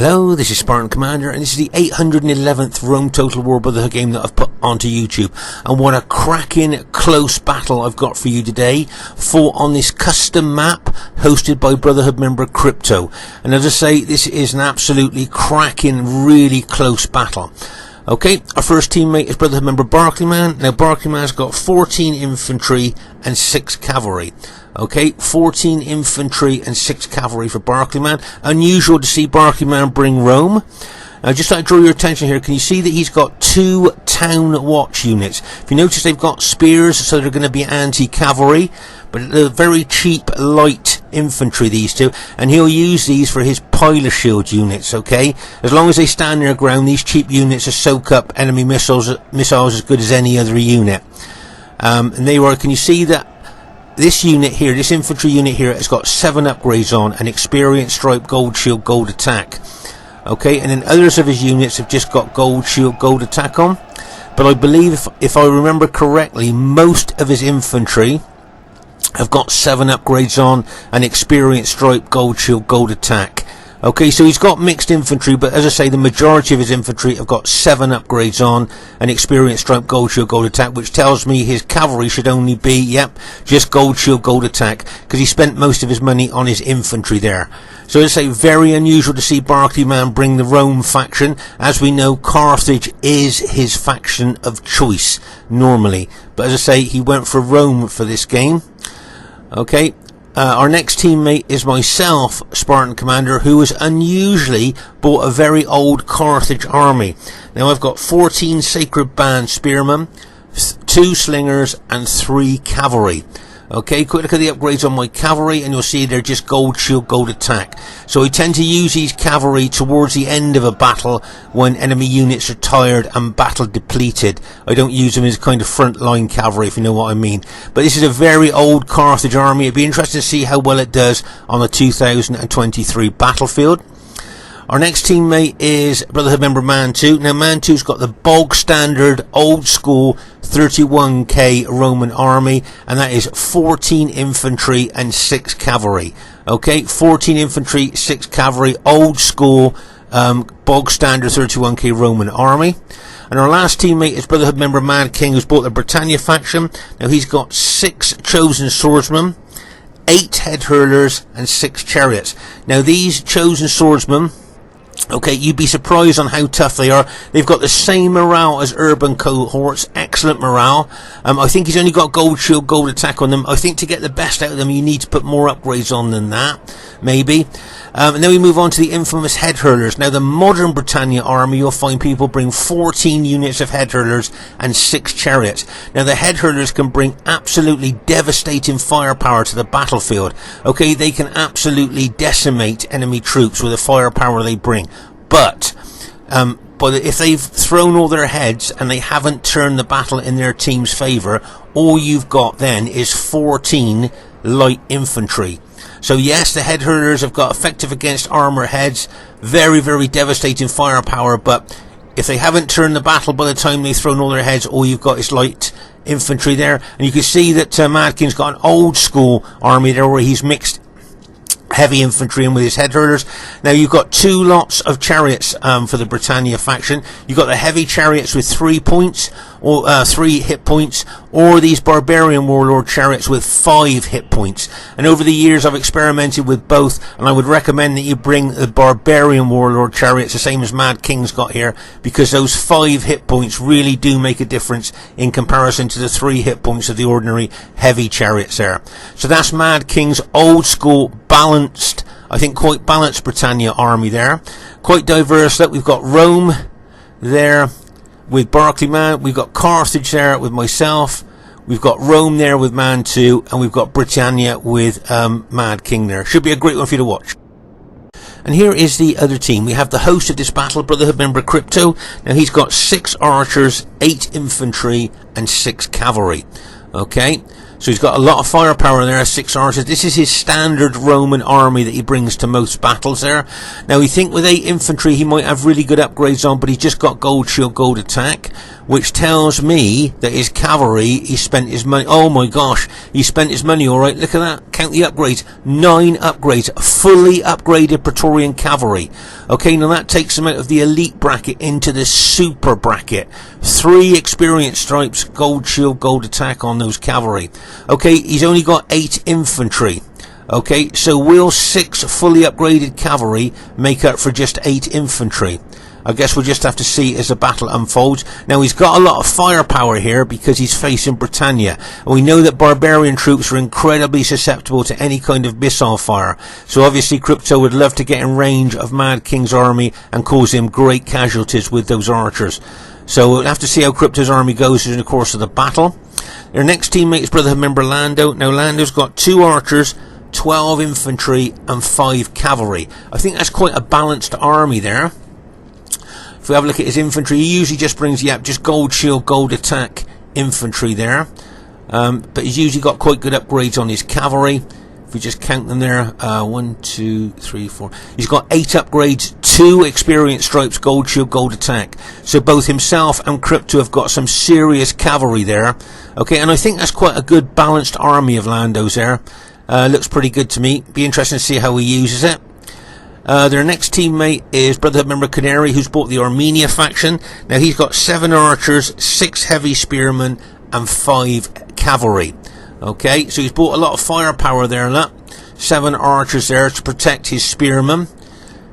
Hello, this is Spartan Commander, and this is the 811th Rome Total War Brotherhood game that I've put onto YouTube. And what a cracking close battle I've got for you today, fought on this custom map hosted by Brotherhood member Crypto. And as I say, this is an absolutely cracking, really close battle. Okay, our first teammate is Brotherhood member Barclayman. Now, Barclayman's got 14 infantry and 6 cavalry. Okay, 14 infantry and 6 cavalry for Barclayman. Unusual to see Barclayman bring Rome. Just like to draw your attention here, can you see that he's got 2 town watch units? If you notice, they've got spears, so they're going to be anti-cavalry, but they're very cheap, light infantry, these two, and he'll use these for his pilot shield units, okay? As long as they stand their ground, these cheap units will soak up enemy missiles as good as any other unit. And they were, can you see that this unit here, this infantry unit here, has got 7 upgrades on, an experience, stripe, gold shield, gold attack. Okay, and then others of his units have just got gold shield, gold attack on. But I believe, if I remember correctly, most of his infantry have got 7 upgrades on, an experience, stripe, gold shield, gold attack. Okay, so he's got mixed infantry, but as I say, the majority of his infantry have got 7 upgrades on, an experience, stripe, gold shield, gold attack, which tells me his cavalry should only be, yep, just gold shield, gold attack, because he spent most of his money on his infantry there. So as I say, very unusual to see Barclayman bring the Rome faction. As we know, Carthage is his faction of choice, normally. But as I say, he went for Rome for this game. Okay. Our next teammate is myself, Spartan Commander, who has unusually bought a very old Carthage army. Now I've got 14 Sacred Band Spearmen, 2 Slingers and 3 Cavalry. Okay, quick look at the upgrades on my cavalry and you'll see they're just gold shield, gold attack. So I tend to use these cavalry towards the end of a battle when enemy units are tired and battle depleted. I don't use them as kind of front line cavalry, if you know what I mean. But this is a very old Carthage army. It'd be interesting to see how well it does on the 2023 battlefield. Our next teammate is Brotherhood member Mantu. Now Mantu's got the bog standard old school 31k Roman army, and that is 14 infantry and 6 cavalry. Okay, 14 infantry, 6 cavalry, old school bog standard 31k Roman army. And our last teammate is Brotherhood member Madking, who's bought the Britannia faction. Now he's got 6 chosen swordsmen, 8 head hurlers and 6 chariots. Now these chosen swordsmen, okay, you'd be surprised on how tough they are. They've got the same morale as urban cohorts, excellent morale. I think he's only got gold shield, gold attack on them. I think to get the best out of them, you need to put more upgrades on than that, maybe. And then we move on to the infamous head hurlers. Now the modern Britannia army, you'll find people bring 14 units of head hurlers and 6 chariots. Now the head hurlers can bring absolutely devastating firepower to the battlefield. Okay, they can absolutely decimate enemy troops with the firepower they bring. But if they've thrown all their heads and they haven't turned the battle in their team's favour, all you've got then is 14 light infantry. So yes, the head hurlers have got effective against armour heads, very, very devastating firepower, but if they haven't turned the battle by the time they've thrown all their heads, all you've got is light infantry there. And you can see that Madking's got an old school army there where he's mixed heavy infantry in with his head hurlers. Now you've got 2 lots of chariots for the Britannia faction. You've got the heavy chariots with 3 points, or 3 hit points, or these barbarian warlord chariots with 5 hit points. And over the years I've experimented with both, and I would recommend that you bring the barbarian warlord chariots, the same as Mad King's got here, because those 5 hit points really do make a difference in comparison to the 3 hit points of the ordinary heavy chariots there. So that's Mad King's old school balanced, I think quite balanced Britannia army there. Quite diverse. Look, we've got Rome there with Barclayman, we've got Carthage there with myself, we've got Rome there with Mantu, and we've got Britannia with Mad King there. Should be a great one for you to watch. And here is the other team. We have the host of this battle, Brotherhood member Crypto. Now he's got 6 archers, 8 infantry and 6 cavalry. Okay, So he's got a lot of firepower there, 6 archers. This is his standard Roman army that he brings to most battles there. Now we think with 8 infantry he might have really good upgrades on, but he's just got gold shield, gold attack, which tells me that his cavalry, he spent his money. Oh my gosh, he spent his money, alright. Look at that, count the upgrades. 9 upgrades, fully upgraded Praetorian cavalry. Okay, now that takes him out of the elite bracket into the super bracket. 3 experience stripes, gold shield, gold attack on those cavalry. Okay, he's only got 8 infantry. Okay, so will 6 fully upgraded cavalry make up for just 8 infantry? I guess we'll just have to see as the battle unfolds. Now he's got a lot of firepower here because he's facing Britannia. And we know that barbarian troops are incredibly susceptible to any kind of missile fire. So obviously Crypto would love to get in range of Mad King's army and cause him great casualties with those archers. So we'll have to see how Crypto's army goes in the course of the battle. Their next teammate is Brotherhood member Lando. Now Lando's got 2 archers, 12 infantry and 5 cavalry. I think that's quite a balanced army there. If we have a look at his infantry, he usually just brings, just gold shield, gold attack infantry there. But he's usually got quite good upgrades on his cavalry. If we just count them there, 1, 2, 3, 4. He's got 8 upgrades, 2 experience stripes, gold shield, gold attack. So both himself and Crypto have got some serious cavalry there. Okay, and I think that's quite a good balanced army of Landos there. Looks pretty good to me. Be interesting to see how he uses it. Their next teammate is Brotherhood member Canary, who's bought the Armenia faction. Now he's got 7 archers, 6 heavy spearmen and 5 cavalry. Okay, so he's bought a lot of firepower there, look. 7 archers there to protect his spearmen.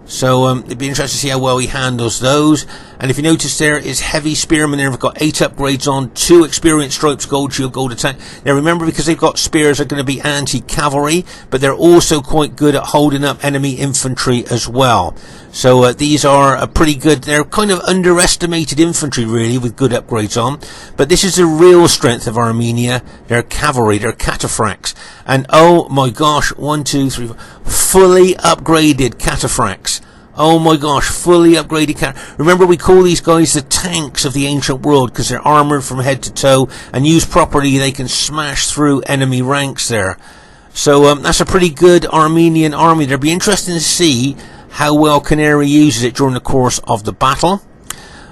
So it'd be interesting to see how well he handles those. And if you notice there, his heavy spearmen there have got 8 upgrades on, 2 experience stripes, gold shield, gold attack. Now remember, because they've got spears, they're going to be anti-cavalry, but they're also quite good at holding up enemy infantry as well. So these are pretty good. They're kind of underestimated infantry really, with good upgrades on. But this is the real strength of Armenia. Their cavalry, their cataphracts. And oh my gosh, 1, 2, 3, 4, fully upgraded cataphracts. Oh my gosh, fully upgraded Remember, we call these guys the tanks of the ancient world because they're armoured from head to toe, and used properly they can smash through enemy ranks there. So that's a pretty good Armenian army. It'll be interesting to see how well Canary uses it during the course of the battle.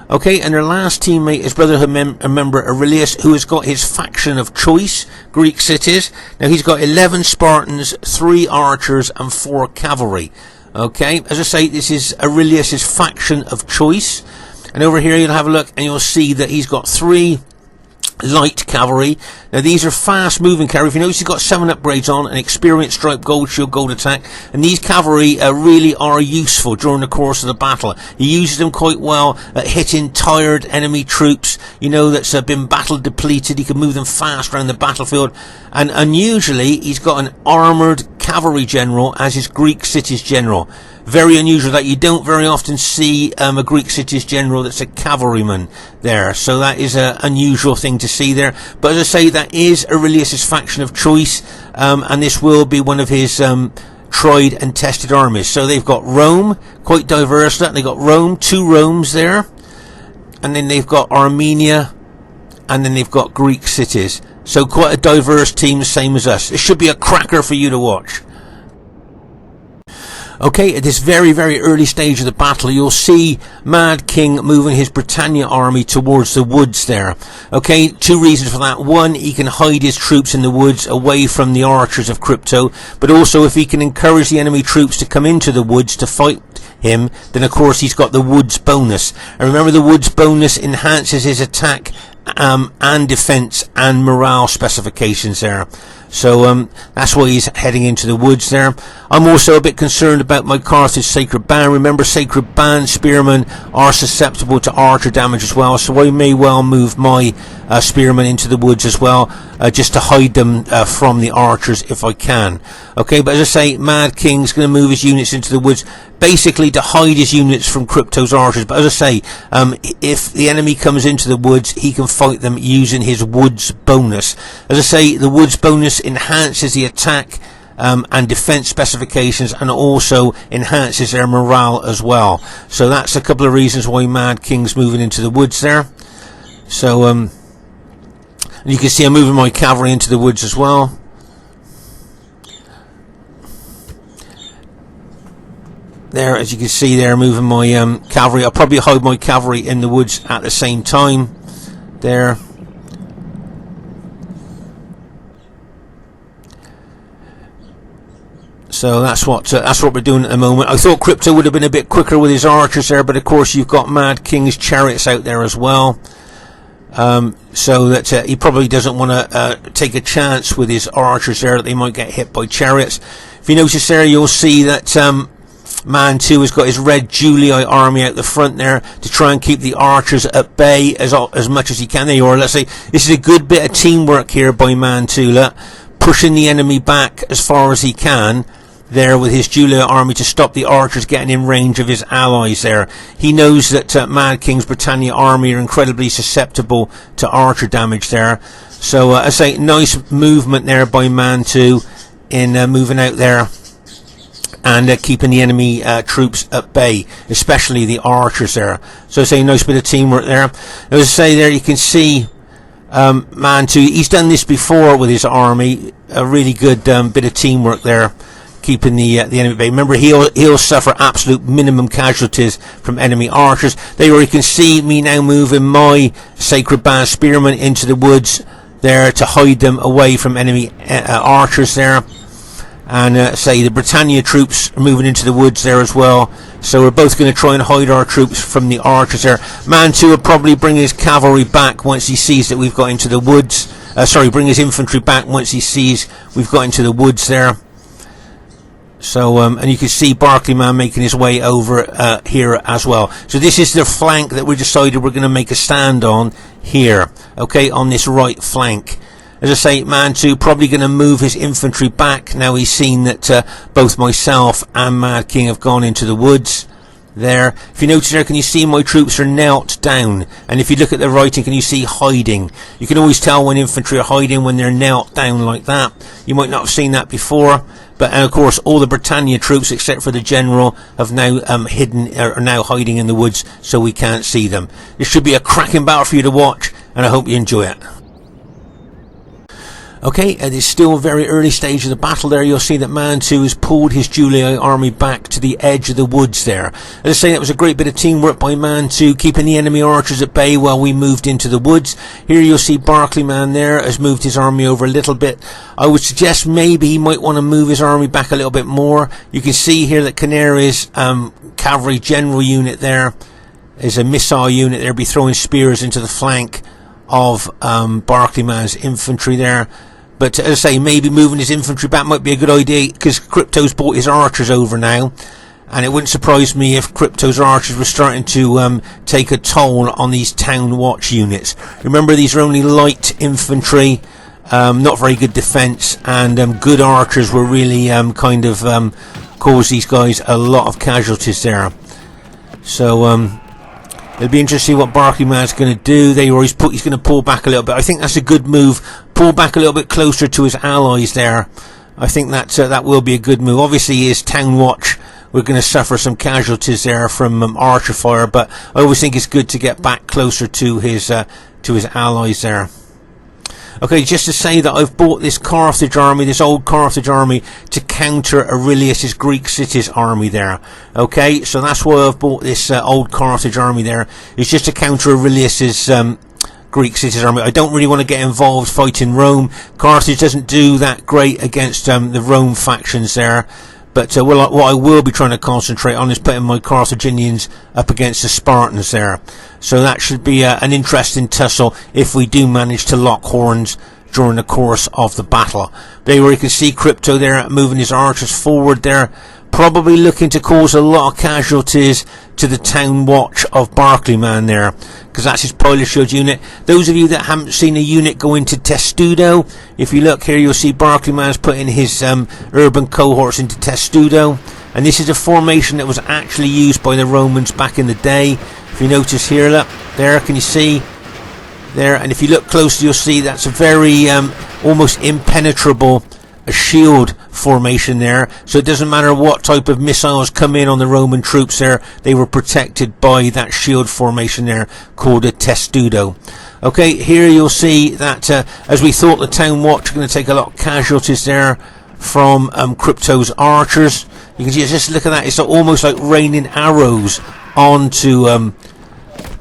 Okay, and their last teammate is Brotherhood member Aurelius, who has got his faction of choice, Greek cities. Now he's got 11 Spartans, 3 archers and 4 cavalry. Okay, as I say, this is Aurelius' faction of choice. And over here you'll have a look and you'll see that he's got 3 light cavalry. Now these are fast moving cavalry. If you notice, he's got 7 upgrades on, an experience stripe, gold shield, gold attack, and these cavalry really are useful during the course of the battle. He uses them quite well at hitting tired enemy troops, you know, that's been battle depleted. He can move them fast around the battlefield, and unusually he's got an armoured cavalry general as his Greek cities general. Very unusual that you don't very often see a Greek cities general that's a cavalryman there. So that is an unusual thing to see there. But as I say, that is Aurelius' faction of choice, and this will be one of his tried and tested armies. So they've got Rome, quite diverse. They've got Rome, 2 Romes there, and then they've got Armenia, and then they've got Greek cities. So quite a diverse team, same as us. It should be a cracker for you to watch. Okay, at this very, very early stage of the battle, you'll see Mad King moving his Britannia army towards the woods there. Okay, 2 reasons for that. 1, he can hide his troops in the woods away from the archers of Crypto, but also if he can encourage the enemy troops to come into the woods to fight him, then of course he's got the woods bonus. And remember, the woods bonus enhances his attack and defense and morale specifications there. So that's why he's heading into the woods there. I'm also a bit concerned about my Carthage Sacred Band. Remember, Sacred Band spearmen are susceptible to archer damage as well, so I may well move my spearmen into the woods as well, just to hide them from the archers if I can. Okay, but as I say, Mad King's going to move his units into the woods, basically to hide his units from Crypto's archers. But as I say, if the enemy comes into the woods, he can fight them using his woods bonus. As I say, the woods bonus enhances the attack and defense specifications, and also enhances their morale as well. So that's a couple of reasons why Mad King's moving into the woods there. So And you can see I'm moving my cavalry into the woods as well. There, as you can see there, moving my cavalry. I'll probably hide my cavalry in the woods at the same time. There. So that's what we're doing at the moment. I thought Crypto would have been a bit quicker with his archers there, but of course you've got Mad King's chariots out there as well. So that he probably doesn't want to take a chance with his archers there, that they might get hit by chariots. If you notice there, you'll see that Mantu has got his red Julii army out the front there to try and keep the archers at bay as much as he can. There you are. Let's say this is a good bit of teamwork here by Mantula, pushing the enemy back as far as he can there with his Julii army to stop the archers getting in range of his allies there. He knows that Mad King's Britannia army are incredibly susceptible to archer damage there. So I say nice movement there by Mantu in moving out there and keeping the enemy troops at bay, especially the archers there. So I say nice bit of teamwork there. As I say there, you can see Mantu, he's done this before with his army. A really good bit of teamwork there, keeping the enemy at bay. Remember, he'll suffer absolute minimum casualties from enemy archers. There you can see me now moving my Sacred Band Spearmen into the woods there to hide them away from enemy archers there. And say the Britannia troops are moving into the woods there as well. So we're both going to try and hide our troops from the archers there. Mantu will probably bring his cavalry back once he sees that we've got into the woods. Bring his infantry back once he sees we've got into the woods there. So, and you can see Barclayman making his way over here as well. So this is the flank that we decided we're going to make a stand on here. Okay, on this right flank. As I say, Mantu probably going to move his infantry back now he's seen that both myself and Mad King have gone into the woods there. If you notice there, can you see my troops are knelt down? And if you look at the writing, can you see hiding? You can always tell when infantry are hiding when they're knelt down like that. You might not have seen that before. But of course, all the Britannia troops, except for the general, have now are now hiding in the woods, so we can't see them. This should be a cracking battle for you to watch, and I hope you enjoy it. Okay, it is still a very early stage of the battle there. You'll see that Mantu has pulled his Julii army back to the edge of the woods there. As I say, that was a great bit of teamwork by Mantu, keeping the enemy archers at bay while we moved into the woods. Here you'll see Barclayman there has moved his army over a little bit. I would suggest maybe he might want to move his army back a little bit more. You can see here that Canary's cavalry general unit there is a missile unit there, be throwing spears into the flank of Barclayman's infantry there. But as I say, maybe moving his infantry back might be a good idea, because Crypto's brought his archers over now, and it wouldn't surprise me if Crypto's archers were starting to take a toll on these town watch units. Remember, these are only light infantry, not very good defence, and good archers will really cause these guys a lot of casualties there. So it'll be interesting to see what Barclayman's going to do. He's going to pull back a little bit. I think that's a good move. Pull back a little bit closer to his allies there. I think that will be a good move. Obviously, his town watch, we're going to suffer some casualties there from archer fire, but I always think it's good to get back closer to his allies there. Okay, just to say that I've bought this Carthage army, this old Carthage army, to counter Aurelius's Greek cities army there. Okay, so that's why I've bought this old Carthage army there. It's just to counter Aurelius's Greek cities army. I don't really want to get involved fighting Rome. Carthage doesn't do that great against the Rome factions there. But what I will be trying to concentrate on is putting my Carthaginians up against the Spartans there. So that should be an interesting tussle if we do manage to lock horns during the course of the battle. There you can see Crypto there moving his archers forward there, probably looking to cause a lot of casualties to the town watch of Barclayman there, because that's his pilot shield unit. Those of you that haven't seen a unit go into Testudo, if you look here, you'll see Barclayman's putting his urban cohorts into Testudo, and this is a formation that was actually used by the Romans back in the day. If you notice here, look there, can you see there? And if you look closely, you'll see that's a very almost impenetrable shield formation there, so it doesn't matter what type of missiles come in on the Roman troops there, they were protected by that shield formation there called a testudo. Okay, here you'll see that as we thought, the Town Watch are going to take a lot of casualties there from Crypto's archers. You can see, just look at that, it's almost like raining arrows onto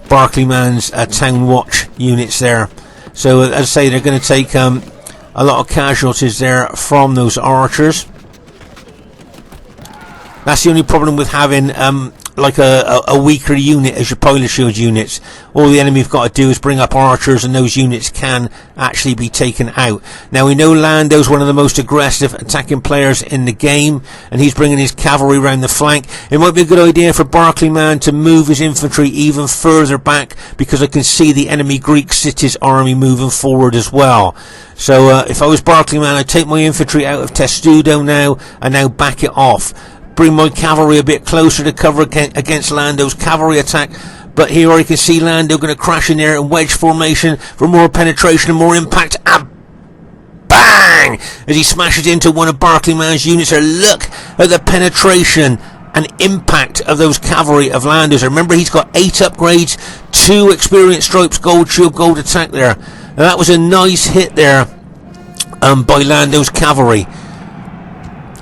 Barclayman's Town Watch units there. So as I say, they're going to take a lot of casualties there from those archers. That's the only problem with having like a weaker unit as your pilot shield units. All the enemy have got to do is bring up archers, and those units can actually be taken out. Now we know Lando's one of the most aggressive attacking players in the game, and he's bringing his cavalry around the flank. It might be a good idea for Barclayman to move his infantry even further back, because I can see the enemy Greek city's army moving forward as well. So if I was Barclayman, I'd take my infantry out of Testudo now, and now back it off. Bring my cavalry a bit closer to cover against Lando's cavalry attack. But here you can see Lando going to crash in there in wedge formation for more penetration and more impact. And bang! As he smashes into one of Barclayman's units. There, look at the penetration and impact of those cavalry of Lando's. Remember, he's got 8 upgrades, 2 experience stripes, gold shield, gold attack there. Now that was a nice hit there by Lando's cavalry.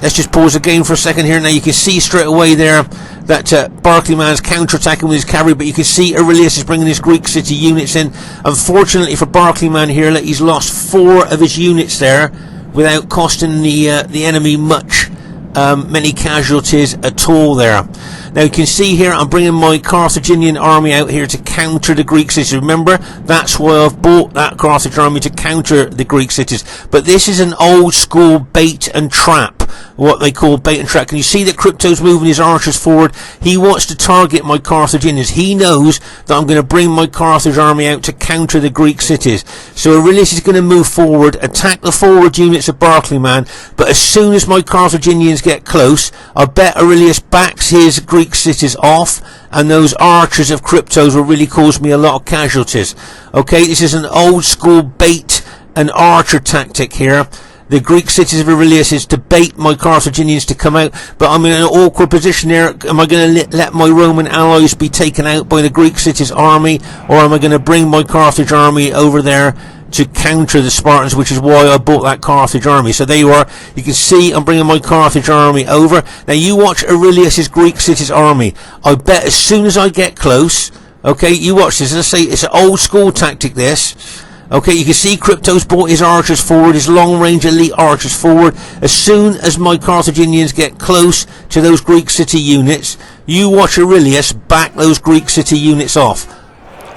Let's just pause the game for a second here. Now you can see straight away there that Barclayman's counter-attacking with his cavalry, but you can see Aurelius is bringing his Greek city units in. Unfortunately for Barclayman here, he's lost 4 of his units there without costing the enemy many casualties at all there. Now you can see here I'm bringing my Carthaginian army out here to counter the Greek cities. Remember, that's why I've bought that Carthage army, to counter the Greek cities. But this is an old school bait and trap, what they call bait and trap. Can you see that Crypto's moving his archers forward? He wants to target my Carthaginians. He knows that I'm going to bring my Carthage army out to counter the Greek cities. So Aurelius is going to move forward, attack the forward units of Barclayman, but as soon as my Carthaginians get close, I bet Aurelius backs his Greek cities off, and those archers of Crypto's will really cause me a lot of casualties. Okay, this is an old school bait and archer tactic here. The Greek cities of Aurelius is to bait my Carthaginians to come out, but I'm in an awkward position here. Am I going to let my Roman allies be taken out by the Greek cities army, or am I going to bring my Carthage army over there to counter the Spartans, which is why I bought that Carthage army? So there you are. You can see I'm bringing my Carthage army over. Now you watch Aurelius's Greek cities army. I bet as soon as I get close, okay, you watch this. As I say, it's an old school tactic, this. Okay, you can see Crypto's brought his archers forward, his long-range elite archers forward. As soon as my Carthaginians get close to those Greek city units, you watch Aurelius back those Greek city units off.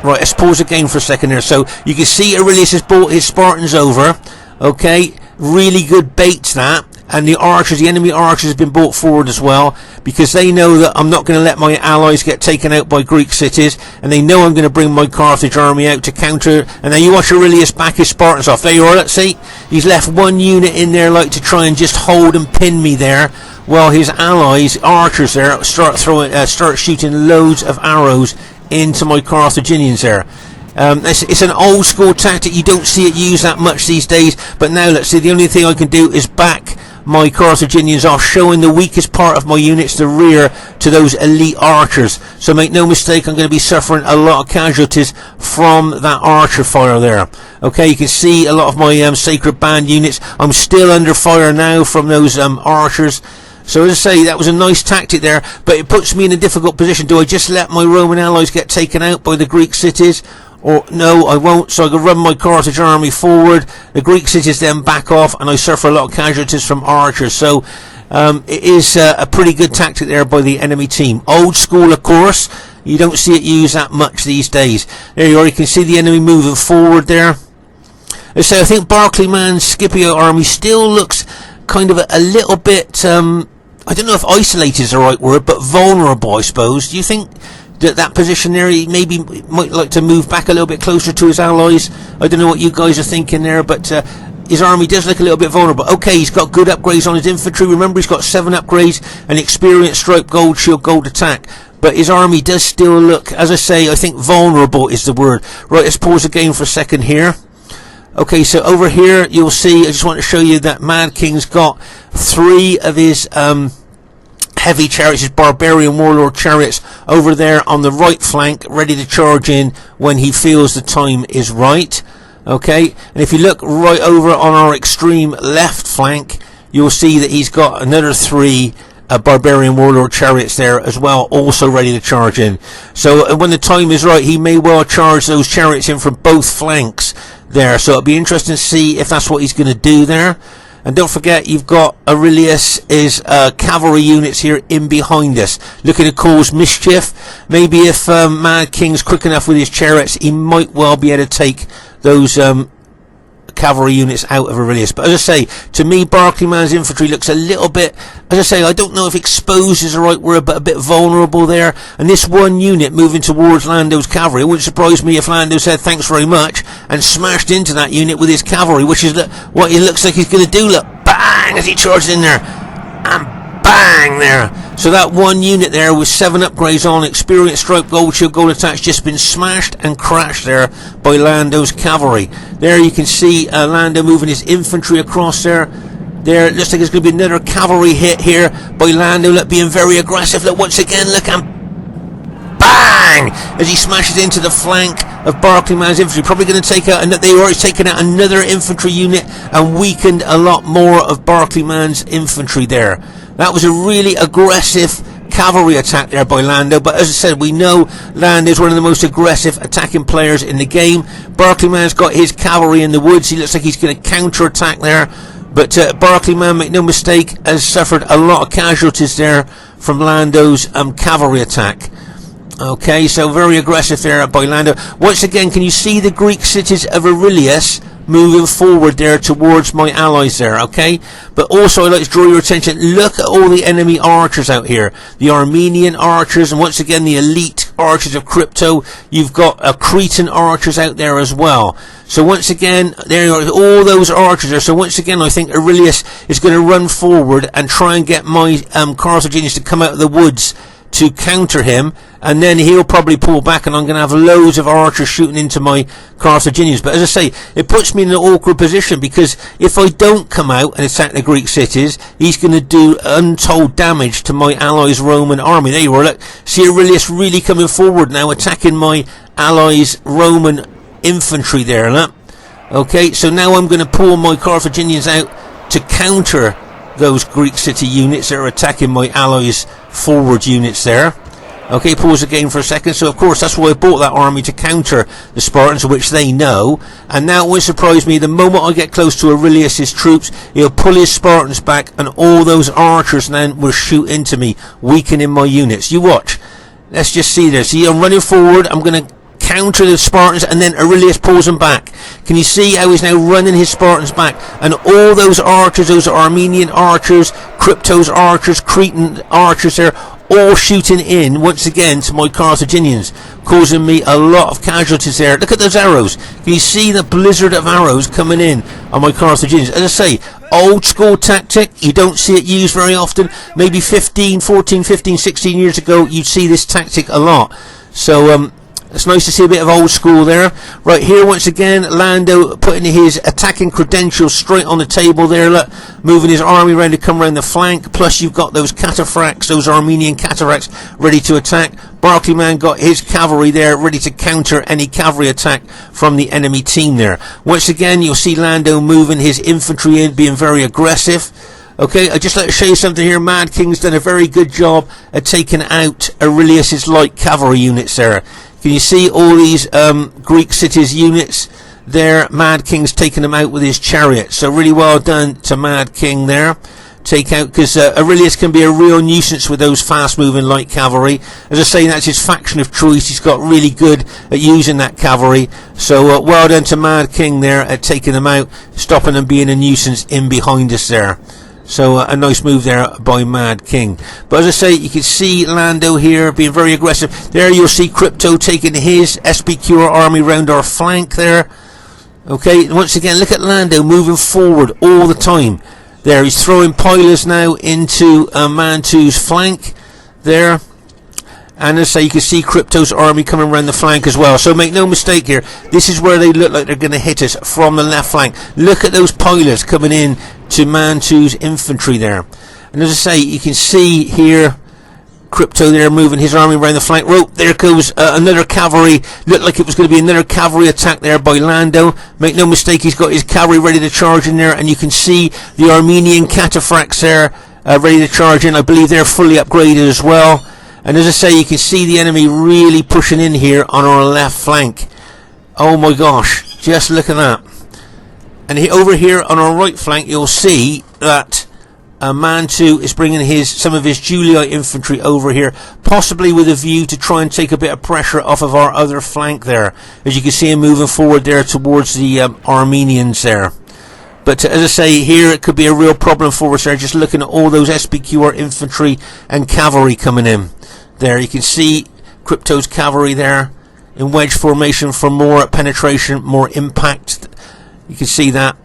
Right, let's pause the game for a second here. So you can see Aurelius has brought his Spartans over. Okay, really good bait that. And the archers, the enemy archers, have been brought forward as well, because they know that I'm not going to let my allies get taken out by Greek cities, and they know I'm going to bring my Carthage army out to counter. And then you watch Aurelius back his Spartans off. There you are. Let's see, he's left one unit in there to try and just hold and pin me there, while his allies, archers there, start shooting loads of arrows into my Carthaginians there. It's an old school tactic. You don't see it used that much these days, but now let's see, the only thing I can do is back my Carthaginians off, showing the weakest part of my units, the rear, to those elite archers. So make no mistake, I'm going to be suffering a lot of casualties from that archer fire there. Okay, you can see a lot of my Sacred Band units. I'm still under fire now from those archers. So as I say, that was a nice tactic there, but it puts me in a difficult position. Do I just let my Roman allies get taken out by the Greek cities? Or no, I won't. So I can run my Carthage army forward, the Greek cities then back off, and I suffer a lot of casualties from archers. So it is a pretty good tactic there by the enemy team. Old school, of course. You don't see it used that much these days. There you are. You can see the enemy moving forward there. So I think Barclayman's Scipio army still looks kind of a little bit, I don't know if isolated is the right word, but vulnerable, I suppose. Do you think that position there, he maybe might like to move back a little bit closer to his allies? I don't know what you guys are thinking there, but his army does look a little bit vulnerable. Okay, he's got good upgrades on his infantry. Remember, he's got 7 upgrades, an experience stripe, gold shield, gold attack. But his army does still look, as I say, I think vulnerable is the word. Right, let's pause the game for a second here. Okay, so over here you'll see, I just want to show you that Madking's got 3 of his heavy chariots, his barbarian warlord chariots over there on the right flank, ready to charge in when he feels the time is right. Okay, and if you look right over on our extreme left flank, you'll see that he's got another 3 barbarian warlord chariots there as well, also ready to charge in. So when the time is right, he may well charge those chariots in from both flanks there. So it'll be interesting to see if that's what he's going to do there. And don't forget, you've got Aurelius' cavalry units here in behind us, looking to cause mischief. Maybe if Mad King's quick enough with his chariots, he might well be able to take those cavalry units out of Aurelius. But as I say, to me, Barclayman's infantry looks a little bit, as I say, I don't know if exposed is the right word, but a bit vulnerable there. And this one unit moving towards Lando's cavalry, it wouldn't surprise me if Lando said thanks very much and smashed into that unit with his cavalry, which is what it looks like he's going to do. Look, bang, as he charges in there, and bang there. So that one unit there with 7 upgrades on, experience, stripe, gold shield, gold attacks, just been smashed and crashed there by Lando's cavalry. There you can see Lando moving his infantry across there. There, it looks like there's going to be another cavalry hit here by Lando. Look, being very aggressive. Look, once again, look, and bang! As he smashes into the flank of Barclayman's infantry. Probably going to take out, and they already taken out another infantry unit and weakened a lot more of Barclayman's infantry there. That was a really aggressive cavalry attack there by Lando, but as I said, we know Lando is one of the most aggressive attacking players in the game. Barclayman's got his cavalry in the woods. He looks like he's going to counter-attack there, but Barclayman, make no mistake, has suffered a lot of casualties there from Lando's cavalry attack. Okay, so very aggressive there by Lando. Once again, can you see the Greek cities of Aurelius moving forward there towards my allies there, okay? But also I'd like to draw your attention, look at all the enemy archers out here. The Armenian archers, and once again the elite archers of Crypto. You've got Cretan archers out there as well. So once again, there are all those archers there. So once again, I think Aurelius is going to run forward and try and get my Carthaginians to come out of the woods to counter him, and then he'll probably pull back, and I'm going to have loads of archers shooting into my Carthaginians. But as I say, it puts me in an awkward position, because if I don't come out and attack the Greek cities, he's going to do untold damage to my allies' Roman army. There you are, look, see Aurelius really coming forward now, attacking my allies' Roman infantry there, look. Okay, so now I'm going to pull my Carthaginians out to counter those Greek city units that are attacking my allies' forward units there. Okay, pause again for a second. So of course that's why I bought that army, to counter the Spartans, which they know. And now it won't surprise me, the moment I get close to Aurelius' troops, he'll pull his Spartans back, and all those archers then will shoot into me, weakening my units. You watch. Let's just see there. See, I'm running forward, I'm going to counter the Spartans, and then Aurelius pulls them back. Can you see how he's now running his Spartans back? And all those archers, those Armenian archers, Crypto's archers, Cretan archers there, all shooting in once again to my Carthaginians, causing me a lot of casualties there. Look at those arrows. Can you see the blizzard of arrows coming in on my Carthaginians? As I say, old school tactic. You don't see it used very often. Maybe 14, 15, 16 years ago, you'd see this tactic a lot. So it's nice to see a bit of old school there. Right here, once again, Lando putting his attacking credentials straight on the table there. Look, moving his army around to come around the flank. Plus, you've got those cataphracts, those Armenian cataphracts, ready to attack. Barclayman got his cavalry there, ready to counter any cavalry attack from the enemy team there. Once again, you'll see Lando moving his infantry in, being very aggressive. Okay, I'd just like to show you something here. Madking's done a very good job at taking out Aurelius' light cavalry units there. Can you see all these Greek cities units there? Mad King's taking them out with his chariot. So really well done to Mad King there. Take out, because Aurelius can be a real nuisance with those fast-moving light cavalry. As I say, that's his faction of choice. He's got really good at using that cavalry. So well done to Mad King there at taking them out, stopping them being a nuisance in behind us there. So a nice move there by Mad King. But as I say, you can see Lando here being very aggressive. There you'll see Crypto taking his SPQ army round our flank there. Okay, once again, look at Lando moving forward all the time. There, he's throwing pilers now into Mantu's flank there. And as I say, you can see Crypto's army coming around the flank as well. So make no mistake here, this is where they look like they're going to hit us, from the left flank. Look at those pilers coming in to Mantu's infantry there. And as I say, you can see here Crypto there moving his army around the flank. Oh, there goes another cavalry. Looked like it was going to be another cavalry attack there by Lando. Make no mistake, he's got his cavalry ready to charge in there, and you can see the Armenian cataphracts there ready to charge in. I believe they're fully upgraded as well. And as I say, you can see the enemy really pushing in here on our left flank. Oh my gosh, just look at that. And over here on our right flank, you'll see that Mantu is bringing some of his Julii infantry over here, possibly with a view to try and take a bit of pressure off of our other flank there. As you can see him moving forward there towards the Armenians there. But as I say, here it could be a real problem for us there, just looking at all those SPQR infantry and cavalry coming in. There you can see Crypto's cavalry there in wedge formation for more penetration, more impact. You can see that.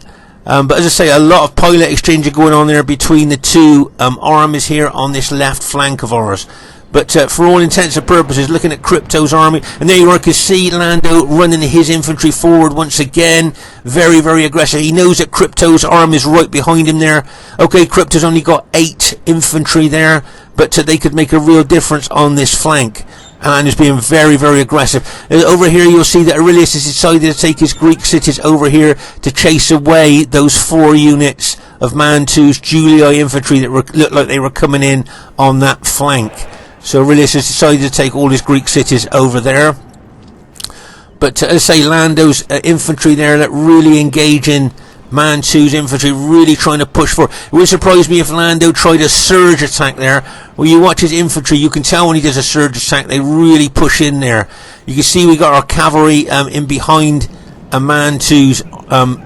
But as I say, a lot of pilot exchanging going on there between the two armies here on this left flank of ours. But for all intents and purposes, looking at Crypto's army, and there you are, you can see Lando running his infantry forward once again. Very, very aggressive. He knows that Crypto's army is right behind him there. Okay, Crypto's only got 8 infantry there, but they could make a real difference on this flank. And is being very, very aggressive. Over here you'll see that Aurelius has decided to take his Greek cities over here to chase away those 4 units of Mantu's Julii infantry that looked like they were coming in on that flank. So Aurelius has decided to take all his Greek cities over there. But as I say, Lando's infantry there that really engaging Mantu's infantry, really trying to push forward. It would surprise me if Lando tried a surge attack there. Well, you watch his infantry, you can tell when he does a surge attack, they really push in there. You can see we got our cavalry in behind Mantu's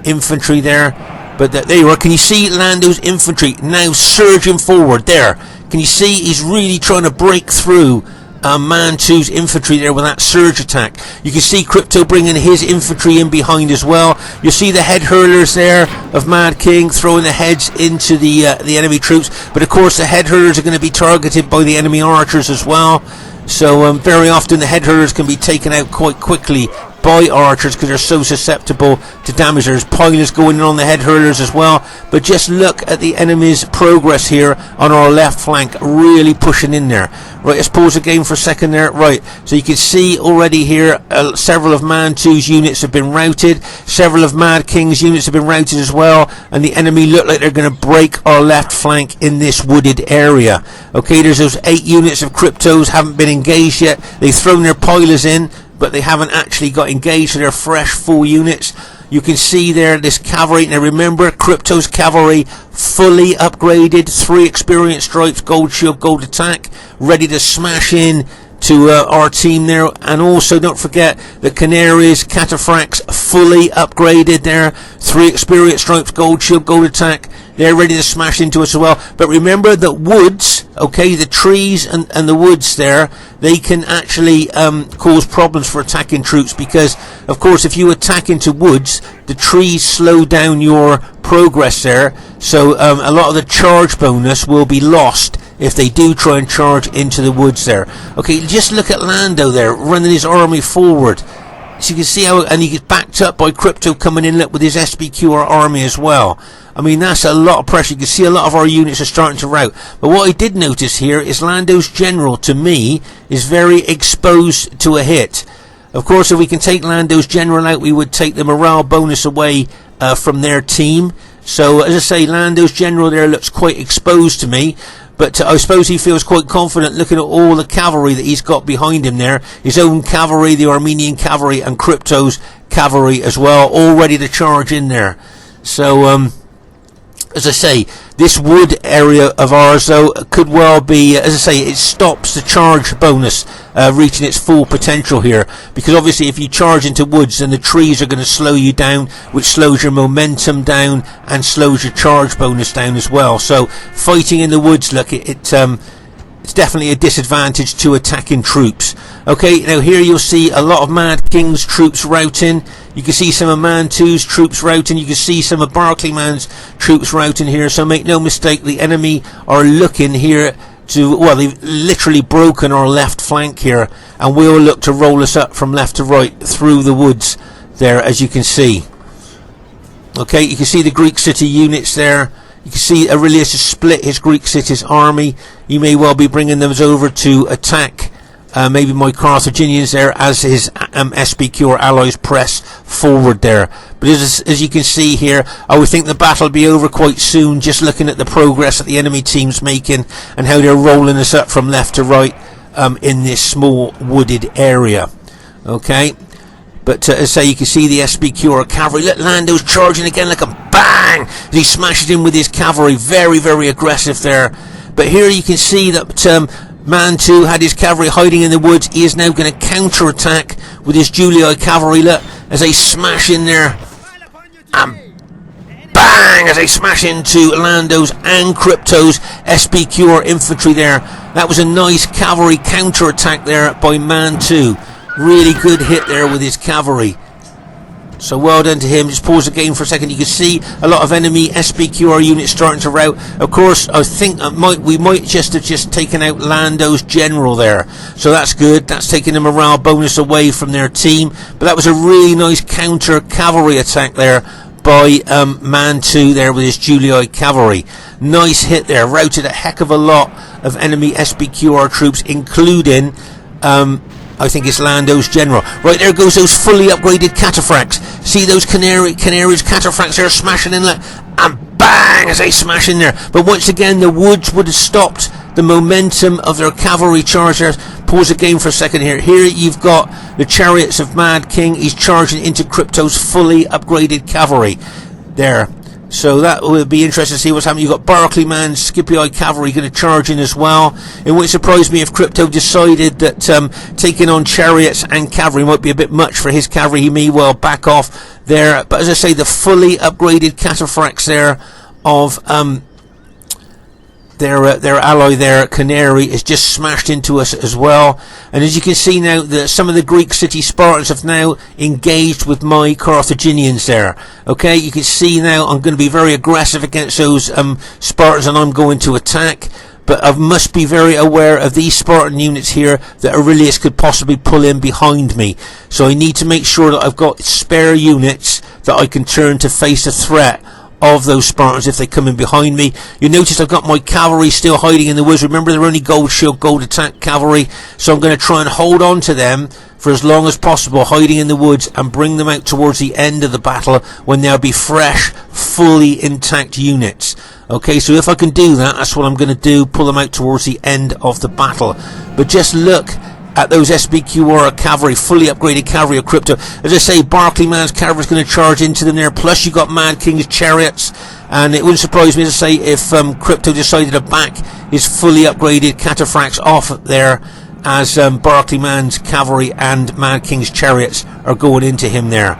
infantry there. But there you are. Can you see Lando's infantry now surging forward there? Can you see he's really trying to break through Mantu's infantry there with that surge attack? You can see Crypto bringing his infantry in behind as well. You see the head hurlers there of Madking throwing the heads into the enemy troops, but of course the head hurlers are going to be targeted by the enemy archers as well. So very often the head hurlers can be taken out quite quickly by archers because they're so susceptible to damage. There's pilers going in on the head hurlers as well. But just look at the enemy's progress here on our left flank, really pushing in there. Right, let's pause the game for a second there. Right, so you can see already here several of Mantu's units have been routed, several of Madking's units have been routed as well, and the enemy look like they're going to break our left flank in this wooded area. Okay, there's those 8 units of Cryptos haven't been engaged yet. They've thrown their pilers in, but they haven't actually got engaged, so they're fresh full units. You can see there this cavalry. Now remember, Crypto's cavalry fully upgraded, 3 experienced stripes, gold shield, gold attack, ready to smash in to our team there. And also don't forget the Canary's cataphracts fully upgraded there, 3 experienced stripes, gold shield, gold attack. They're ready to smash into us as well. But remember that woods, okay, the trees and the woods there, they can actually cause problems for attacking troops because, of course, if you attack into woods, the trees slow down your progress there. So a lot of the charge bonus will be lost if they do try and charge into the woods there. Okay, just look at Lando there, running his army forward. So you can see how, and he gets backed up by Crypto coming in with his SPQR army as well. I mean, that's a lot of pressure. You can see a lot of our units are starting to rout. But what I did notice here is Lando's general, to me, is very exposed to a hit. Of course, if we can take Lando's general out, we would take the morale bonus away from their team. So, as I say, Lando's general there looks quite exposed to me. But I suppose he feels quite confident looking at all the cavalry that he's got behind him there. His own cavalry, the Armenian cavalry, and Crypto's cavalry as well, all ready to charge in there. So, as I say, this wood area of ours, though, could well be, as I say, it stops the charge bonus reaching its full potential here. Because obviously if you charge into woods, then the trees are going to slow you down, which slows your momentum down and slows your charge bonus down as well. So fighting in the woods, look, it's definitely a disadvantage to attacking troops. Okay, now here you'll see a lot of Madking's troops routing. You can see some of Mantu's troops routing. You can see some of Barclayman's troops routing here. So make no mistake, the enemy are looking here to, well, they've literally broken our left flank here, and we'll look to roll us up from left to right through the woods there, as you can see. Okay, you can see the Greek city units there You can see Aurelius has split his Greek city's army. He may well be bringing them over to attack maybe my Carthaginians there as his SPQ or allies press forward there. But as you can see here, I would think the battle will be over quite soon, just looking at the progress that the enemy team's making and how they're rolling us up from left to right in this small wooded area. Okay, but as I say, you can see the SPQ or cavalry. Look, Lando's charging again like a bang as he smashes in with his cavalry. Very, very aggressive there. But here you can see that Mantu had his cavalry hiding in the woods. He is now going to counter-attack with his Julii cavalry. Look, as they smash in there. And bang! As they smash into Lando's and Crypto's SPQ or infantry there. That was a nice cavalry counter-attack there by Mantu. Really good hit there with his cavalry. So well done to him. Just pause the game for a second. You can see a lot of enemy SPQR units starting to rout. Of course, I think we might just have taken out Lando's general there. So that's good. That's taking a morale bonus away from their team. But that was a really nice counter cavalry attack there by Mantu there with his Julii cavalry. Nice hit there. Routed a heck of a lot of enemy SPQR troops, including I think it's Lando's general. Right, there goes those fully upgraded cataphracts. See those Canary's cataphracts there smashing in there, and bang as they smash in there. But once again, the woods would have stopped the momentum of their cavalry chargers. Pause the game for a second here. Here you've got the chariots of Madking. He's charging into Crypto's fully upgraded cavalry there. So that will be interesting to see what's happening. You've got Barclayman, Scipii cavalry going to charge in as well. It wouldn't surprise me if Crypto decided that taking on chariots and cavalry might be a bit much for his cavalry. He may well back off there. But as I say, the fully upgraded cataphracts there of their ally there, Canary, is just smashed into us as well. And as you can see now, some of the Greek city Spartans have now engaged with my Carthaginians there. Okay, you can see now I'm going to be very aggressive against those Spartans, and I'm going to attack. But I must be very aware of these Spartan units here that Aurelius could possibly pull in behind me. So I need to make sure that I've got spare units that I can turn to face a threat of those Spartans if they come in behind me. You notice I've got my cavalry still hiding in the woods. Remember, they're only gold shield, gold attack cavalry, so I'm going to try and hold on to them for as long as possible, hiding in the woods, and bring them out towards the end of the battle when there'll be fresh, fully intact units. Okay, so if I can do that, that's what I'm going to do, pull them out towards the end of the battle. But just look at those SPQR cavalry, fully upgraded cavalry of Crypto. As I say, Barclayman's cavalry is going to charge into them there. Plus, you got Mad King's chariots, and it wouldn't surprise me to say if Crypto decided to back his fully upgraded cataphracts off there, as Barclayman's cavalry and Mad King's chariots are going into him there.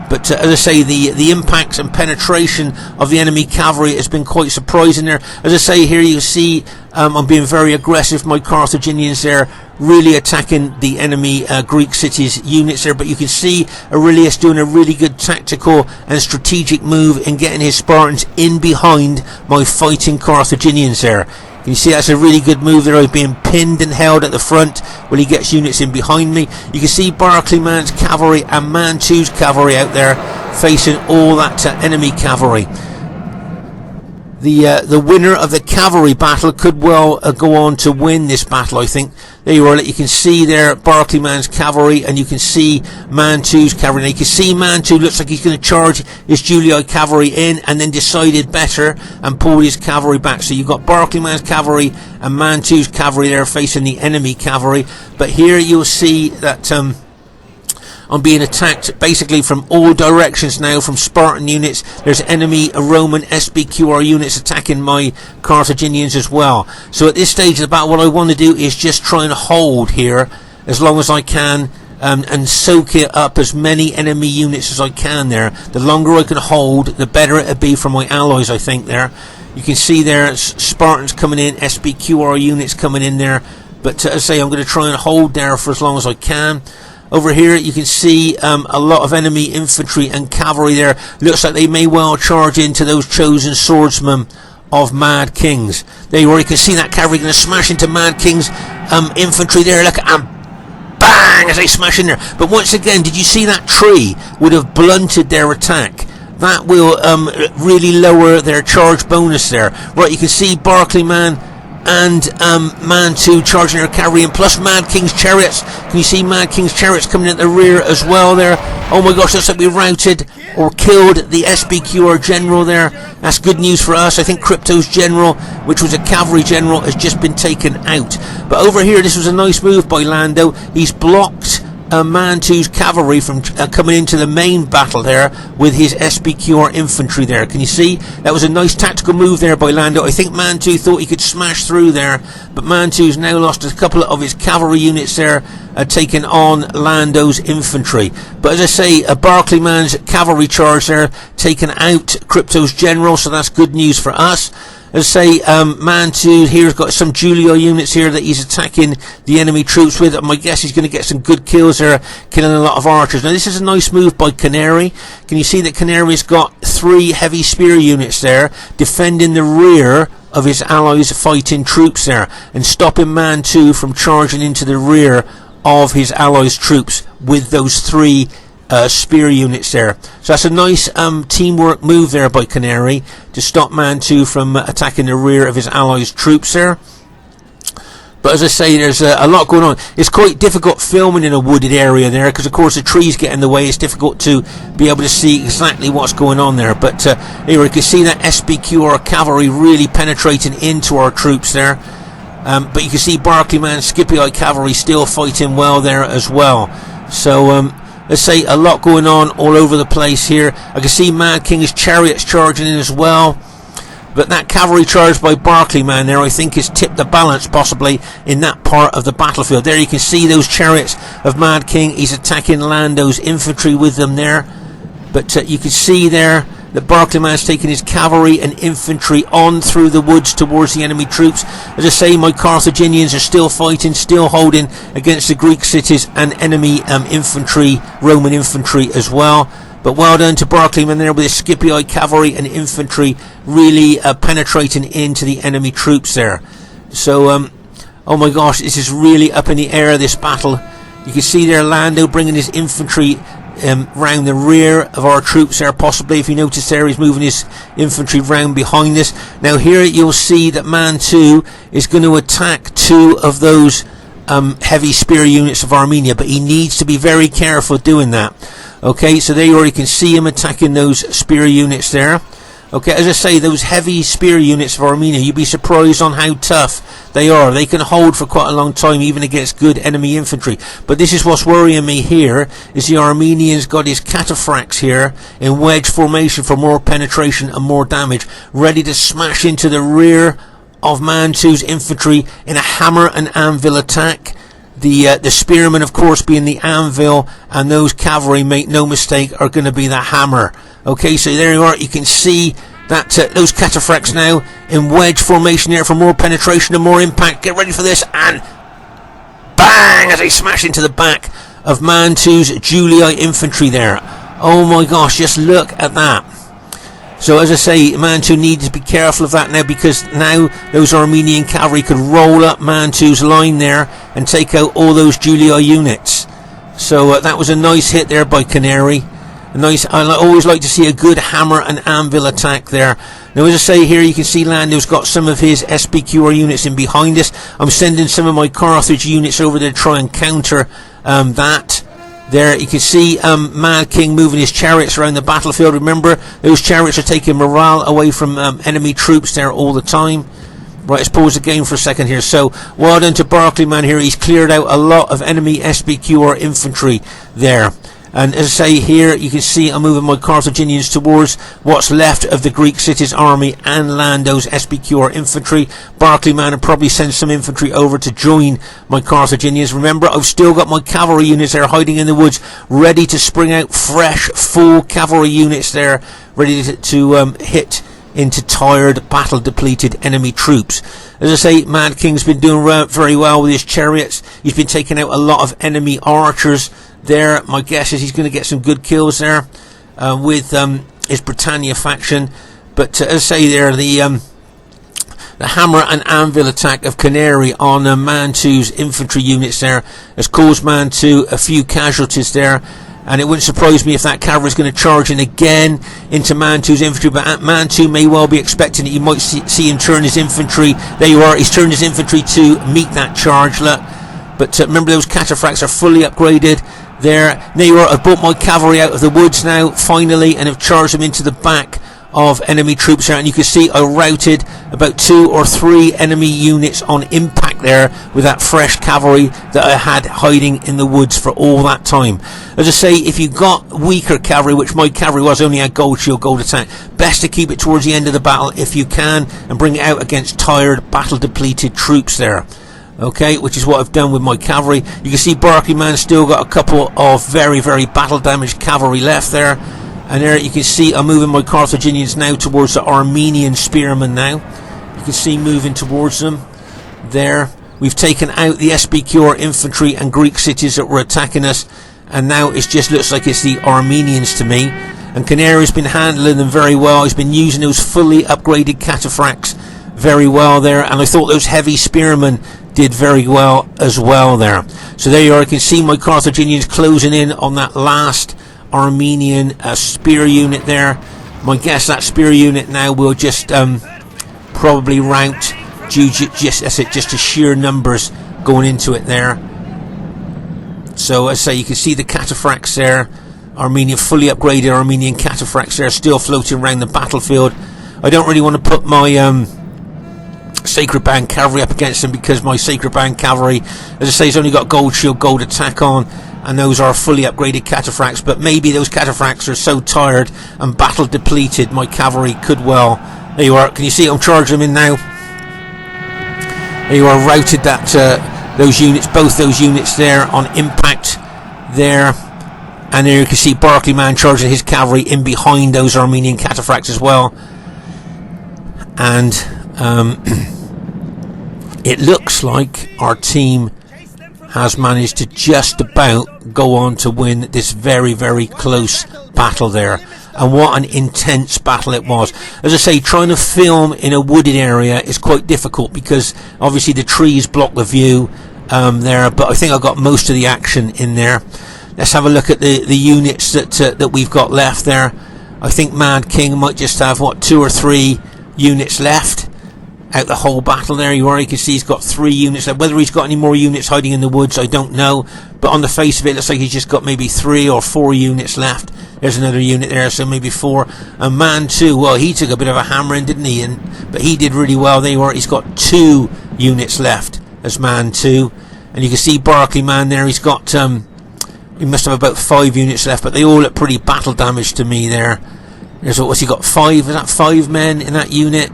But as I say, the impact and penetration of the enemy cavalry has been quite surprising there. As I say, here you see I'm being very aggressive. My Carthaginians there really attacking the enemy Greek cities units there. But you can see Aurelius doing a really good tactical and strategic move in getting his Spartans in behind my fighting Carthaginians there. You see that's a really good move there. I've been pinned and held at the front when he gets units in behind me. You can see Barclayman's cavalry and Mantu's cavalry out there facing all that enemy cavalry. The winner of the cavalry battle could well go on to win this battle, I think. There you are. You can see there Barclayman's cavalry, and you can see Mantu's cavalry. Now you can see Mantu looks like he's going to charge his Julii cavalry in, and then decided better and pulled his cavalry back. So you've got Barclayman's cavalry and Mantu's cavalry there facing the enemy cavalry. But here you'll see that I'm being attacked basically from all directions now, from Spartan units. There's enemy Roman SPQR units attacking my Carthaginians as well. So at this stage of the battle, what I want to do is just try and hold here as long as I can, and soak it up as many enemy units as I can there. The longer I can hold, the better it'll be for my allies, I think there. You can see there Spartans coming in, SPQR units coming in there. But as I say, I'm going to try and hold there for as long as I can. Over here you can see a lot of enemy infantry and cavalry there. Looks like they may well charge into those chosen swordsmen of Mad Kings. There you are. You can see that cavalry going to smash into Mad King's infantry there. Look, and bang as they smash in there. But once again, did you see that tree would have blunted their attack? that will really lower their charge bonus there. Right, you can see Barclayman and Mantu charging their cavalry, and plus Madking's chariots. Can you see Madking's chariots coming at the rear as well there? Oh my gosh, looks like we routed or killed the SBQR general there. That's good news for us. I think Crypto's general, which was a cavalry general, has just been taken out. But over here, this was a nice move by Lando. He's blocked Mantu's cavalry from coming into the main battle there with his SBQR infantry there. Can you see? That was a nice tactical move there by Lando. I think Mantu thought he could smash through there, but Mantu's now lost a couple of his cavalry units there, taking on Lando's infantry. But as I say, Barclayman's cavalry charge there, taken out Crypto's general, so that's good news for us. As I say, Mantu here's got some Julio units here that he's attacking the enemy troops with. My guess he's going to get some good kills there, killing a lot of archers. Now this is a nice move by Canary. Can you see that Canary's got 3 heavy spear units there, defending the rear of his allies' fighting troops there, and stopping Mantu from charging into the rear of his allies' troops with those 3 spear units there. So that's a nice teamwork move there by Canary to stop Mantu from attacking the rear of his allies' troops there. But as I say, there's a lot going on. It's quite difficult filming in a wooded area there, because of course the trees get in the way. It's difficult to be able to see exactly what's going on there. But here you can see that SBQR cavalry really penetrating into our troops there. But you can see Barclayman Scipio cavalry still fighting well there as well. So let's say a lot going on all over the place here. I can see Madking's chariots charging in as well. But that cavalry charge by Barclayman there, I think, has tipped the balance possibly in that part of the battlefield. There you can see those chariots of Madking. He's attacking Lando's infantry with them there. But you can see there that Barclayman's taking his cavalry and infantry on through the woods towards the enemy troops. As I say, my Carthaginians are still fighting, still holding against the Greek cities and enemy infantry, Roman infantry as well. But well done to Barclayman there with his Scipii cavalry and infantry really penetrating into the enemy troops there. So, oh my gosh, this is really up in the air, this battle. You can see there Lando bringing his infantry round the rear of our troops there, possibly. If you notice there, he's moving his infantry round behind us. Now here you'll see that Mantu is going to attack 2 of those heavy spear units of Armenia, but he needs to be very careful doing that. Okay, so there you already can see him attacking those spear units there. Okay, as I say, those heavy spear units of Armenia, you'd be surprised on how tough they are. They can hold for quite a long time, even against good enemy infantry. But this is what's worrying me here, is the Armenians got his cataphracts here in wedge formation for more penetration and more damage, ready to smash into the rear of Mantu's infantry in a hammer and anvil attack. The spearmen, of course, being the anvil, and those cavalry, make no mistake, are going to be the hammer. Okay, so there you are. You can see that those cataphracts now in wedge formation here for more penetration and more impact. Get ready for this, and bang, as they smash into the back of Mantu's Julii infantry there. Oh my gosh, just look at that. So as I say, Mantu needs to be careful of that now, because now those Armenian cavalry could roll up Mantu's line there and take out all those Julii units. So that was a nice hit there by Canary. I always like to see a good hammer and anvil attack there. Now as I say, here you can see Lando's got some of his SBQR units in behind us. I'm sending some of my Carthage units over there to try and counter that. There you can see Madking moving his chariots around the battlefield. Remember, those chariots are taking morale away from enemy troops there all the time. Right, let's pause the game for a second here. So, well done to Barclayman here. He's cleared out a lot of enemy SBQR infantry there. And as I say, here you can see I'm moving my Carthaginians towards what's left of the Greek city's army and Lando's SBQR infantry. Barclayman will probably send some infantry over to join my Carthaginians. Remember, I've still got my cavalry units there hiding in the woods, ready to spring out fresh, full cavalry units there, ready to hit into tired, battle-depleted enemy troops. As I say, Madking's been doing very well with his chariots. He's been taking out a lot of enemy archers there. My guess is he's going to get some good kills there with his Britannia faction. But as I say there, the hammer and anvil attack of Canary on Mantu's infantry units there has caused Mantu a few casualties there. and it wouldn't surprise me if that cavalry is going to charge in again into Mantu's infantry, but Mantu may well be expecting it. You might see him turn his infantry. There you are, he's turned his infantry to meet that charge, look. But remember, those cataphracts are fully upgraded. There you are, I've brought my cavalry out of the woods now, finally, and have charged them into the back of enemy troops there, and you can see I routed about 2 or 3 enemy units on impact there with that fresh cavalry that I had hiding in the woods for all that time. As I say, if you got weaker cavalry, which my cavalry was, only had gold shield, gold attack, best to keep it towards the end of the battle if you can, and bring it out against tired, battle depleted troops there. Okay, which is what I've done with my cavalry. You can see Barclayman still got a couple of very, very battle damaged cavalry left there. And there you can see I'm moving my Carthaginians now towards the Armenian spearmen now. You can see moving towards them. There. We've taken out the SBQ infantry and Greek cities that were attacking us. And now it just looks like it's the Armenians to me. And Canary's been handling them very well. He's been using those fully upgraded cataphracts very well there. And I thought those heavy spearmen did very well as well there. So there you are. You can see my Carthaginians closing in on that last Armenian spear unit there. My guess that spear unit now will just probably rout due just to sheer numbers going into it there. So as I say, you can see the cataphracts there, Armenian fully upgraded Armenian cataphracts there, still floating around the battlefield. I don't really want to put my Sacred Band cavalry up against them, because my Sacred Band cavalry, as I say, has only got gold shield, gold attack on, and those are fully upgraded cataphracts. But maybe those cataphracts are so tired and battle depleted, my cavalry could well. There you are. Can you see I'm charging them in now? There you are, routed that those units, both those units there on impact there. And there you can see Barclayman charging his cavalry in behind those Armenian cataphracts as well. And it looks like our team has managed to just about go on to win this very, very close battle there. And what an intense battle it was. As I say, trying to film in a wooded area is quite difficult, because obviously the trees block the view there, but I think I got most of the action in there. Let's have a look at the units that we've got left there. I think Madking might just have, what, 2 or 3 units left out the whole battle. There you are, you can see he's got 3 units left. Whether he's got any more units hiding in the woods, I don't know, but on the face of it, it looks like he's just got maybe 3 or 4 units left. There's another unit there, so maybe 4. And Mantu, well, he took a bit of a hammering, didn't he? But he did really well. There you are, he's got 2 units left as Mantu. And you can see Barclayman there, he's got he must have about 5 units left, but they all look pretty battle damaged to me there. There's, what's he got, 5? Is that 5 men in that unit?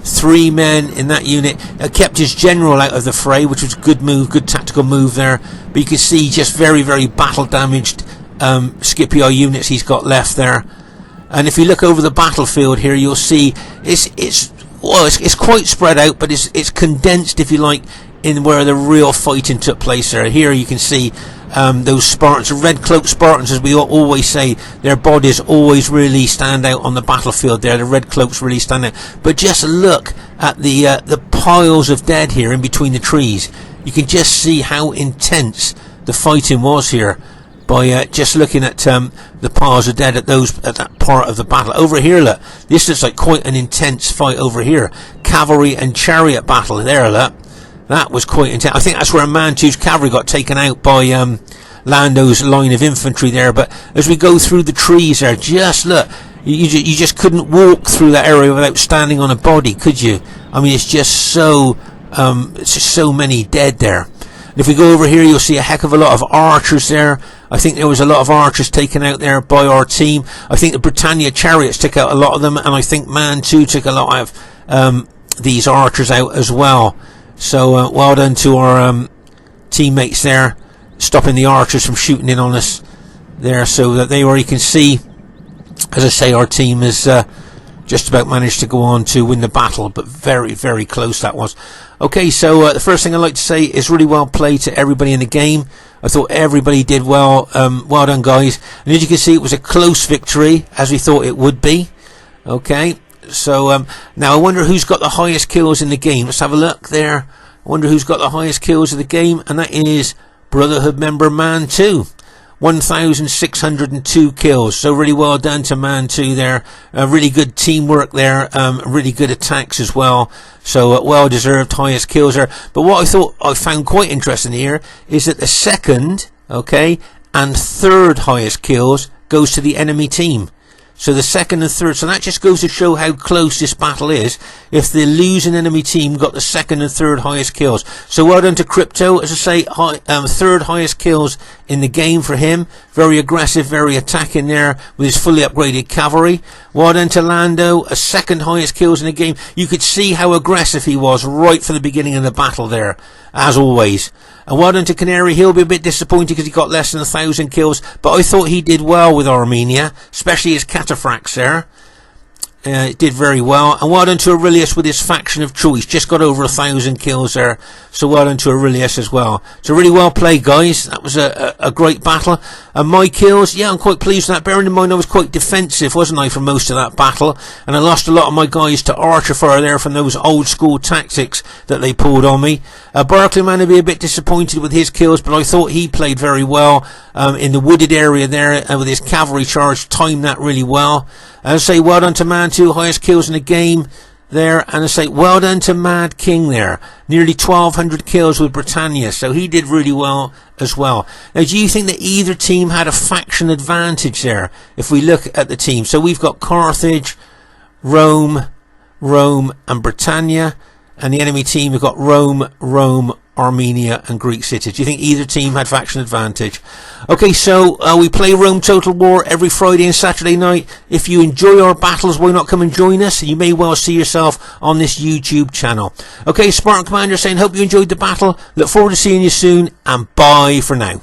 3 men in that unit. Kept his general out of the fray, which was a good move, good tactical move there. But you can see just very, very battle damaged Scipio units he's got left there. And if you look over the battlefield here, you'll see it's quite spread out, but it's condensed, if you like, in where the real fighting took place there. Here you can see those Spartans, red cloaked Spartans, as we always say, their bodies always really stand out on the battlefield there. The red cloaks really stand out. But just look at the piles of dead here in between the trees. You can just see how intense the fighting was here by just looking at the piles of dead at that part of the battle. Over here, look, this looks like quite an intense fight over here. Cavalry and chariot battle there, look. That was quite intense. I think that's where Mantu's cavalry got taken out by Lando's line of infantry there. But as we go through the trees there, just look, you just couldn't walk through that area without standing on a body, could you? I mean, it's just so many dead there. And if we go over here, you'll see a heck of a lot of archers there. I think there was a lot of archers taken out there by our team. I think the Britannia chariots took out a lot of them, and I think Mantu took a lot of these archers out as well. So well done to our teammates there, stopping the archers from shooting in on us there. So that they already can see, as I say, our team has just about managed to go on to win the battle, but very, very close that was. Okay, so the first thing I'd like to say is really well played to everybody in the game. I thought everybody did well. Well done, guys. And as you can see, it was a close victory, as we thought it would be. Okay. So now I wonder who's got the highest kills in the game. Let's have a look there. I wonder who's got the highest kills of the game, and that is Brotherhood member Mantu 1,602 kills. So really well done to Mantu there. Really good teamwork there. Really good attacks as well. So well deserved highest kills there. But what I found quite interesting here is that the second, okay, and third highest kills goes to the enemy team. So the second and third, so that just goes to show how close this battle is. If the losing enemy team got the second and third highest kills. So well done to Crypto, as I say, third highest kills in the game for him. Very aggressive, very attacking there with his fully upgraded cavalry. Well done to Lando, a second highest kills in the game. You could see how aggressive he was right from the beginning of the battle there, as always. And well done to Canary. He'll be a bit disappointed because he got less than 1,000 kills, but I thought he did well with Armenia, especially his cataphracts there. Did very well. And well done to Aurelius with his faction of choice. Just got over 1,000 kills there. So well done to Aurelius as well. So really well played, guys. That was a great battle. And my kills, yeah, I'm quite pleased with that. Bearing in mind I was quite defensive, wasn't I, for most of that battle. And I lost a lot of my guys to archer fire there from those old school tactics that they pulled on me. Barclayman would be a bit disappointed with his kills, but I thought he played very well in the wooded area there with his cavalry charge. Timed that really well. And I say well done to Mantu, highest kills in the game there. And I say well done to Madking there. Nearly 1,200 kills with Britannia. So he did really well as well. Now, do you think that either team had a faction advantage there? If we look at the team. So we've got Carthage, Rome, and Britannia. And the enemy team, we've got Rome, Armenia and Greek cities. Do you think either team had faction advantage? Okay, so we play Rome Total War every Friday and Saturday night. If you enjoy our battles, why not come and join us? You may well see yourself on this YouTube channel. Okay, Spartan Commander saying, hope you enjoyed the battle. Look forward to seeing you soon, and bye for now.